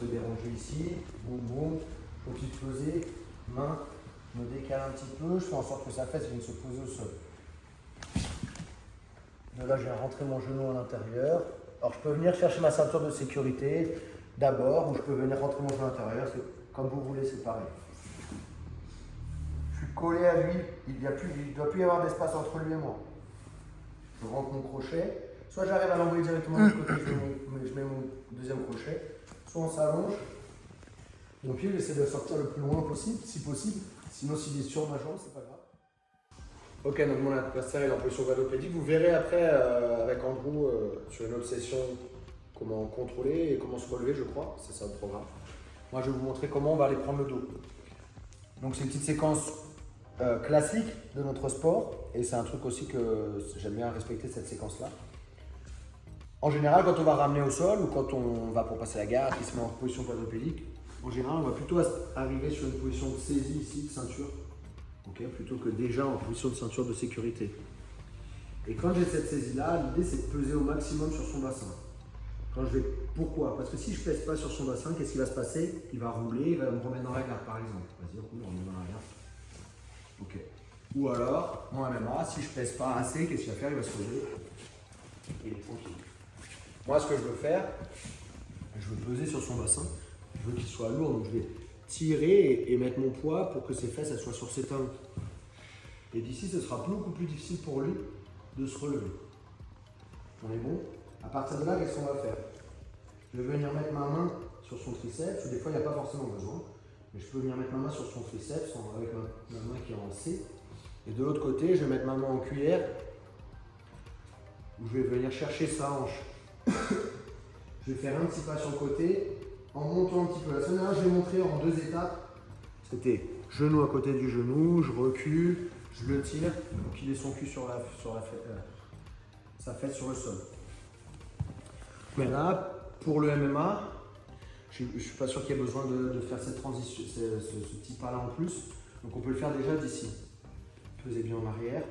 peu déranger ici, boum boum, continue de poser, main, me décale un petit peu, je fais en sorte que sa fesse vienne se poser au sol. De là, je viens rentrer mon genou à l'intérieur. Alors, je peux venir chercher ma ceinture de sécurité d'abord, ou je peux venir rentrer mon genou à l'intérieur, comme vous voulez, c'est pareil. Je suis collé à lui, il ne doit plus y avoir d'espace entre lui et moi. Je rentre mon crochet, soit j'arrive à l'envoyer directement de l'autre côté, je mets mon deuxième crochet, soit on s'allonge. Mon pied, j'essaie de le sortir le plus loin possible, si possible. Sinon, s'il est sur ma jambe, c'est pas grave. Ok, donc mon adversaire est en position quadrupédique. Vous verrez après avec Andrew sur une autre session comment contrôler et comment se relever, je crois. C'est ça le programme. Moi, je vais vous montrer comment on va aller prendre le dos. Donc, c'est une petite séquence classique de notre sport. Et c'est un truc aussi que j'aime bien respecter, cette séquence-là. En général, quand on va ramener au sol ou quand on va pour passer la garde, qui se met en position quadrupédique, en général, on va plutôt arriver sur une position de saisie ici, de ceinture, okay, plutôt que déjà en position de ceinture de sécurité. Et quand j'ai cette saisie-là, l'idée c'est de peser au maximum sur son bassin. Pourquoi? Parce que si je ne pèse pas sur son bassin, qu'est-ce qui va se passer? Il va rouler, il va me remettre dans la garde par exemple. Vas-y, roule, on remet dans la garde. Ok. Ou alors, mon MMA, si je ne pèse pas assez, qu'est-ce qu'il va faire? Il va se poser. Et il est tranquille. Moi, ce que je veux faire, je veux peser sur son bassin. Je veux qu'il soit lourd, donc je vais tirer et mettre mon poids pour que ses fesses elles soient sur ses talons. Et d'ici, ce sera beaucoup plus difficile pour lui de se relever. On est bon? À partir de là, qu'est-ce qu'on va faire? Je vais venir mettre ma main sur son triceps, ou des fois, il n'y a pas forcément besoin. Mais je peux venir mettre ma main sur son triceps avec ma main qui est en C. Et de l'autre côté, je vais mettre ma main en cuillère, où je vais venir chercher sa hanche. Je vais faire un petit pas sur le côté, en montant un petit peu. La semaine dernière, je l'ai montré en 2 étapes. C'était genou à côté du genou, je recule, je le tire, donc il ait son cul sur sa fesse sur le sol. Mais là, pour le MMA, je ne suis pas sûr qu'il y ait besoin de faire cette transition, ce petit pas là en plus. Donc on peut le faire déjà d'ici. Pesez bien en arrière,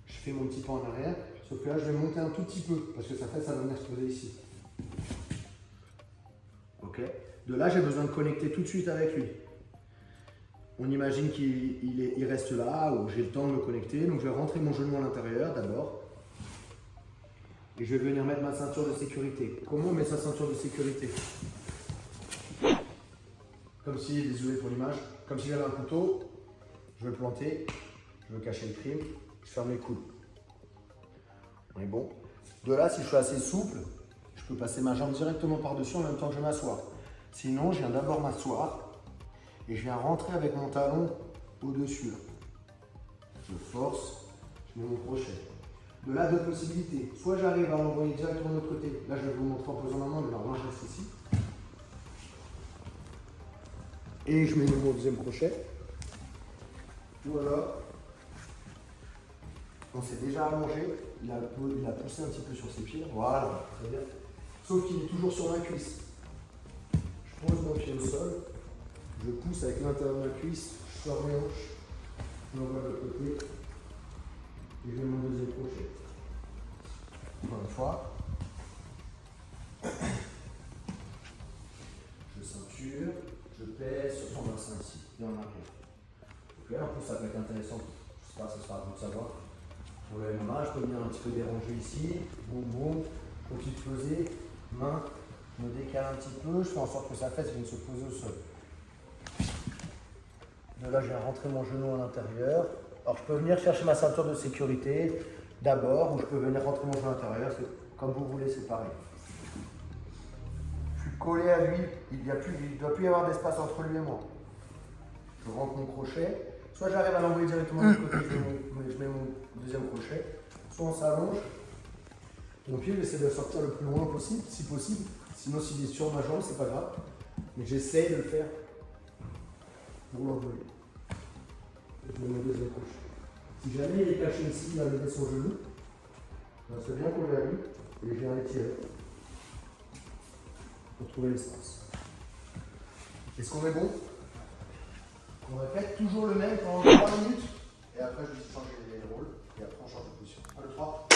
je fais mon petit pas en arrière, sauf que là je vais monter un tout petit peu, parce que sa fesse va venir se poser ici. Ok. De là, j'ai besoin de connecter tout de suite avec lui. On imagine qu'il reste là, ou j'ai le temps de me connecter. Donc, je vais rentrer mon genou à l'intérieur d'abord. Et je vais venir mettre ma ceinture de sécurité. Comment on met sa ceinture de sécurité? Comme si, désolé pour l'image, comme si j'avais un couteau, je veux le planter, je veux cacher le crime, je ferme les coudes. On est bon. De là, si je suis assez souple, je peux passer ma jambe directement par-dessus en même temps que je m'assois. Sinon, je viens d'abord m'asseoir et je viens rentrer avec mon talon au-dessus. Je force, je mets mon crochet. De là, 2 possibilités. Soit j'arrive à l'envoyer directement de l'autre côté. Là, je vais vous montrer en posant ma main, mais normalement, je reste ici. Et je mets mon deuxième crochet. Ou alors, on s'est déjà allongé, il a poussé un petit peu sur ses pieds. Voilà, très bien. Sauf qu'il est toujours sur ma cuisse. Je pose mon pied au sol, je pousse avec l'intérieur de ma cuisse, je sors mes hanches, je m'envoie de l'autre côté et je mets mon deuxième crochet. Encore une fois. Je ceinture, je pèse sur son bassin ici et en arrière. Ok, en plus ça peut être intéressant, je sais pas, ça sera à vous de savoir. Pour le MMA, je peux venir un petit peu déranger ici, boum boum, continue de poser, main, me décale un petit peu, je fais en sorte que sa fesse vienne se poser au sol. De là, je viens rentrer mon genou à l'intérieur. Alors, je peux venir chercher ma ceinture de sécurité d'abord, ou je peux venir rentrer mon genou à l'intérieur, comme vous voulez, c'est pareil. Je suis collé à lui, il ne doit plus y avoir d'espace entre lui et moi. Je rentre mon crochet, soit j'arrive à l'envoyer directement de l'autre côté, je mets mon deuxième crochet, soit on s'allonge. Mon pied, j'essaie de le sortir le plus loin possible, si possible. Sinon, s'il est sur ma jambe, c'est pas grave. Mais j'essaie de le faire pour l'envoyer. Je mets mon deuxième crochet. Si jamais il est caché ici, il va lever son genou. Il reste bien collé à lui et je viens l'étirer pour trouver l'espace. Est-ce qu'on est bon? On répète toujours le même pendant 3 minutes et après je vais changer les rôles et après on change de position. 1, 2, 3.